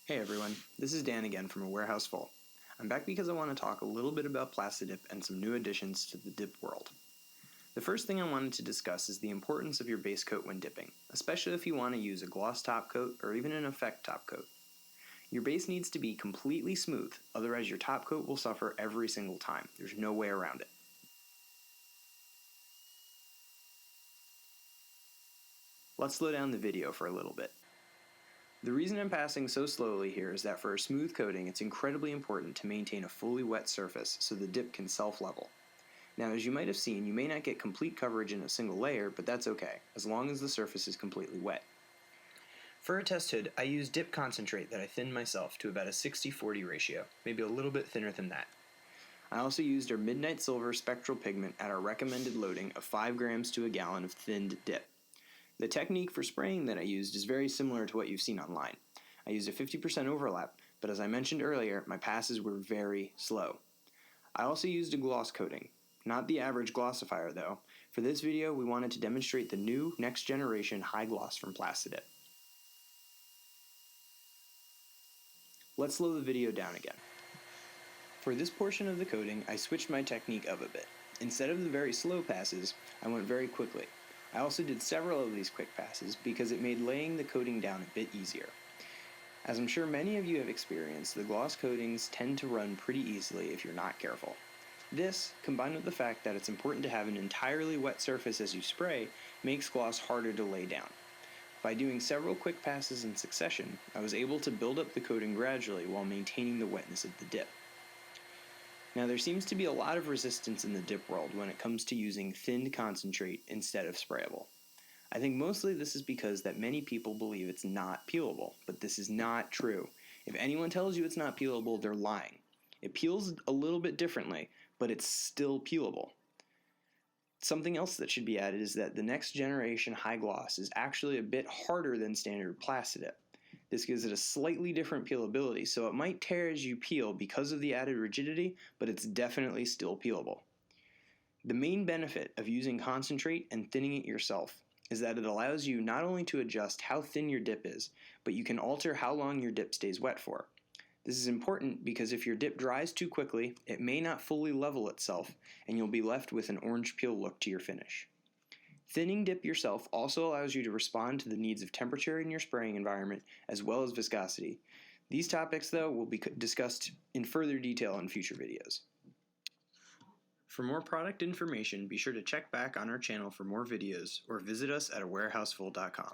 Hey everyone, this is Dan again from AWarehouseFull. I'm back because I want to talk a little bit about Plasti dip and some new additions to the dip world. The first thing I wanted to discuss is the importance of your base coat when dipping, especially if you want to use a gloss top coat or even an effect top coat. Your base needs to be completely smooth, otherwise your top coat will suffer every single time. There's no way around it. Let's slow down the video for a little bit. The reason I'm passing so slowly here is that for a smooth coating, it's incredibly important to maintain a fully wet surface so the dip can self-level. Now, as you might have seen, you may not get complete coverage in a single layer, but that's okay, as long as the surface is completely wet. For a test hood, I used dip concentrate that I thinned myself to about a 60-40 ratio, maybe a little bit thinner than that. I also used our Midnight Silver spectral pigment at our recommended loading of 5 grams to a gallon of thinned dip. The technique for spraying that I used is very similar to what you've seen online. I used a 50% overlap, but as I mentioned earlier, my passes were very slow. I also used a gloss coating. Not the average glossifier though. For this video, we wanted to demonstrate the new next generation high gloss from Plasti dip. Let's slow the video down again. For this portion of the coating, I switched my technique up a bit. Instead of the very slow passes, I went very quickly. I also did several of these quick passes because it made laying the coating down a bit easier. As I'm sure many of you have experienced, the gloss coatings tend to run pretty easily if you're not careful. This, combined with the fact that it's important to have an entirely wet surface as you spray, makes gloss harder to lay down. By doing several quick passes in succession, I was able to build up the coating gradually while maintaining the wetness of the dip. Now, there seems to be a lot of resistance in the dip world when it comes to using thinned concentrate instead of sprayable. I think mostly this is because that many people believe it's not peelable, but this is not true. If anyone tells you it's not peelable, they're lying. It peels a little bit differently, but it's still peelable. Something else that should be added is that the next generation high gloss is actually a bit harder than standard Plasti dip. This gives it a slightly different peelability, so it might tear as you peel because of the added rigidity, but it's definitely still peelable. The main benefit of using concentrate and thinning it yourself is that it allows you not only to adjust how thin your dip is, but you can alter how long your dip stays wet for. This is important because if your dip dries too quickly, it may not fully level itself, and you'll be left with an orange peel look to your finish. Thinning dip yourself also allows you to respond to the needs of temperature in your spraying environment as well as viscosity. These topics, though, will be discussed in further detail in future videos. For more product information, be sure to check back on our channel for more videos or visit us at AWarehouseFull.com.